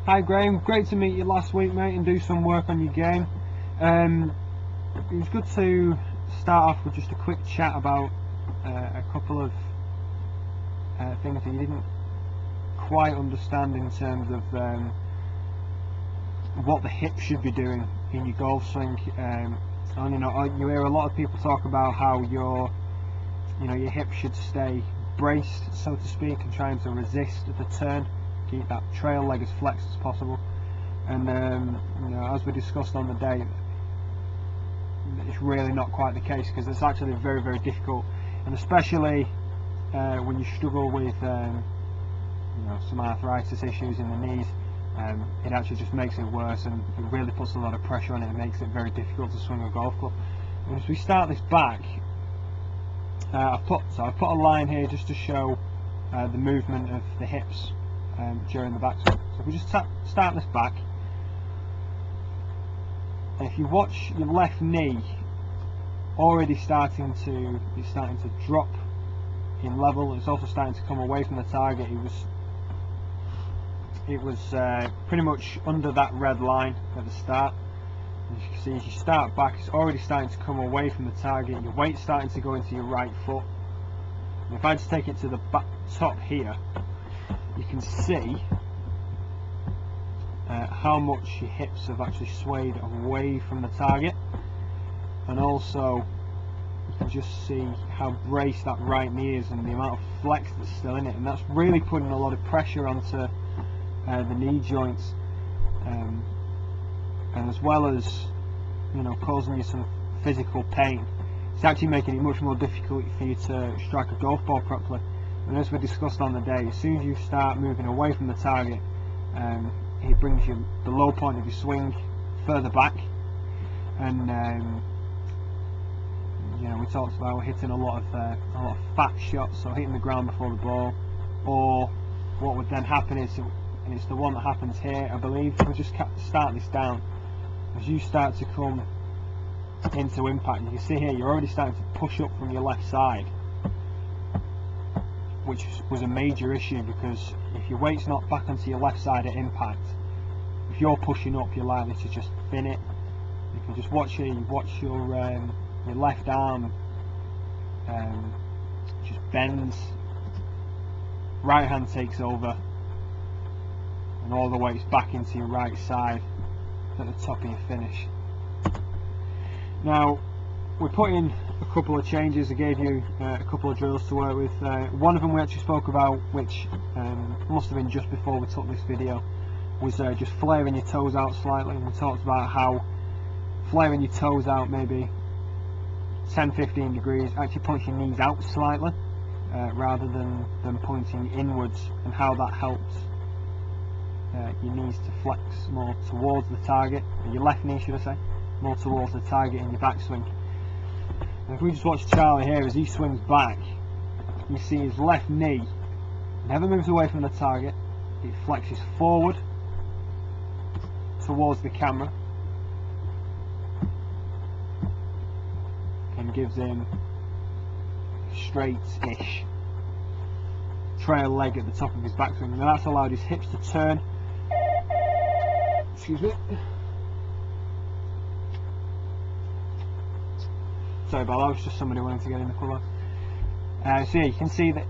Hi Graham, great to meet you last week, mate, and do some work on your game. It was good to start off with just a quick chat about a couple of things that you didn't quite understand in terms of what the hip should be doing in your golf swing. And you hear a lot of people talk about how your hip should stay braced, so to speak, and trying to resist the turn, keep that trail leg as flexed as possible. And as we discussed on the day, it's really not quite the case, because it's actually very, very difficult, and especially when you struggle with some arthritis issues in the knees, it actually just makes it worse, and it really puts a lot of pressure on it and makes it very difficult to swing a golf club. And as we start this back, I've put a line here just to show the movement of the hips during the backswing. So if we just start this back, and if you watch your left knee already starting to drop in level, it's also starting to come away from the target. It was pretty much under that red line at the start. As you can see, as you start back, it's already starting to come away from the target. Your weight's starting to go into your right foot. And if I just take it to the back top here, you can see how much your hips have actually swayed away from the target, and also you can just see how braced that right knee is and the amount of flex that's still in it, and that's really putting a lot of pressure onto the knee joints, and as well as causing you some physical pain, it's actually making it much more difficult for you to strike a golf ball properly. And as we discussed on the day, as soon as you start moving away from the target, it brings the low point of your swing further back, and we talked about hitting a lot of fat shots, so hitting the ground before the ball, or what would then happen is, and it's the one that happens here, I believe. We'll just start this down. As you start to come into impact, you can see here you're already starting to push up from your left side, which was a major issue, because if your weight's not back onto your left side at impact, if you're pushing up, you're likely to just thin it. You can just watch here, you watch your left arm just bends, right hand takes over, and all the weight's back into your right side at the top of your finish. Now, we put in a couple of changes. I gave you a couple of drills to work with. One of them we actually spoke about, which must have been just before we took this video, was just flaring your toes out slightly. And we talked about how flaring your toes out maybe 10-15 degrees actually points your knees out slightly rather than pointing inwards, and how that helps your knees to flex more towards the target, or your left knee should I say, more towards the target in your backswing. And if we just watch Charlie here as he swings back, you see his left knee never moves away from the target. It flexes forward towards the camera and gives him a straight-ish trail leg at the top of his backswing. Now that's allowed his hips to turn. Excuse me. Sorry about that, it was just somebody wanting to get in the club. So yeah, you can see that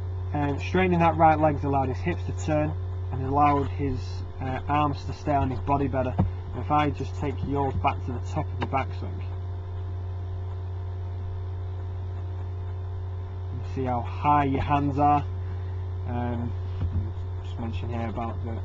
straightening that right leg's allowed his hips to turn, and allowed his arms to stay on his body better. And if I just take yours back to the top of the backswing, you see how high your hands are. Just mention here about to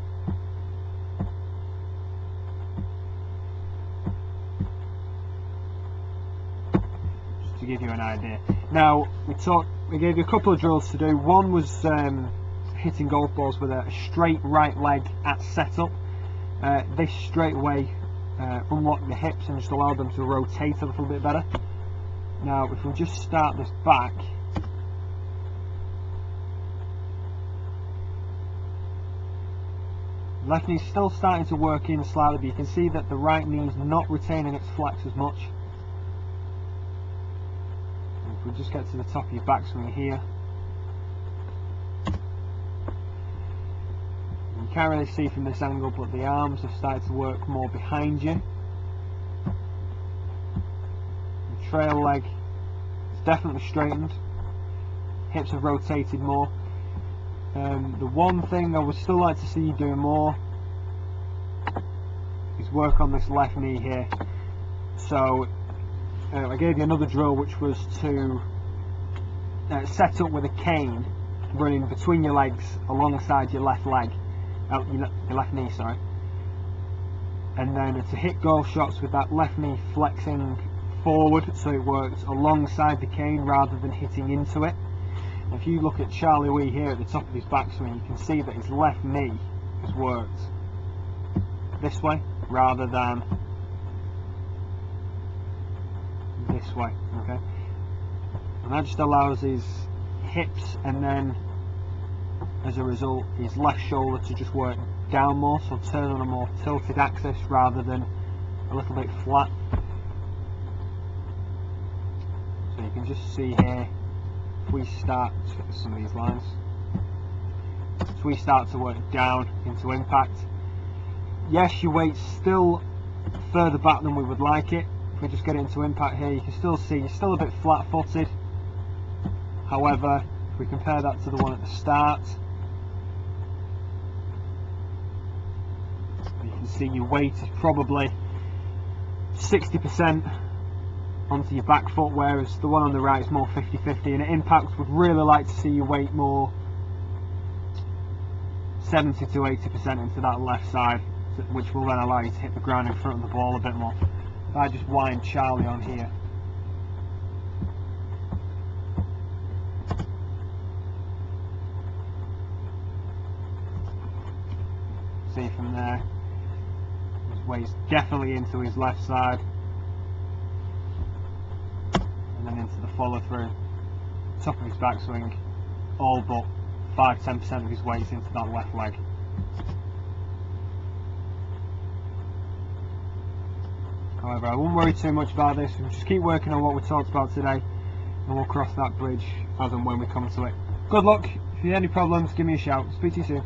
give you an idea. Now we gave you a couple of drills to do. One was hitting golf balls with a straight right leg at setup. This straight away unlocked the hips and just allowed them to rotate a little bit better. Now if we just start this back, left knee's still starting to work in slightly, but you can see that the right knee's not retaining its flex as much. If we just get to the top of your backswing here, can't really see from this angle, but the arms have started to work more behind you. The trail leg is definitely straightened. Hips have rotated more. The one thing I would still like to see you do more is work on this left knee here. So I gave you another drill, which was to set up with a cane running between your legs alongside your left leg, your left knee, sorry, and then to hit goal shots with that left knee flexing forward, so it works alongside the cane rather than hitting into it. If you look at Charlie Wee here at the top of his backswing, you can see that his left knee has worked this way rather than this way, okay? And that just allows his hips, and then as a result his left shoulder, to just work down more, so turn on a more tilted axis rather than a little bit flat. So you can just see here, if we start to get some of these lines, if we start to work down into impact, yes, your weight's still further back than we would like it. If we just get it into impact here, you can still see you're still a bit flat footed. However, if we compare that to the one at the start, you can see your weight is probably 60% onto your back foot, whereas the one on the right is more 50-50, and at impact would really like to see your weight more 70 to 80% into that left side, which will then allow you to hit the ground in front of the ball a bit more. If I just wind Charlie on here, see from there, his weight's definitely into his left side, and then into the follow through, top of his backswing, all but 5-10% of his weight's into that left leg. However, I won't worry too much about this. We'll just keep working on what we talked about today, and we'll cross that bridge as and when we come to it. Good luck. If you have any problems, give me a shout. Speak to you soon.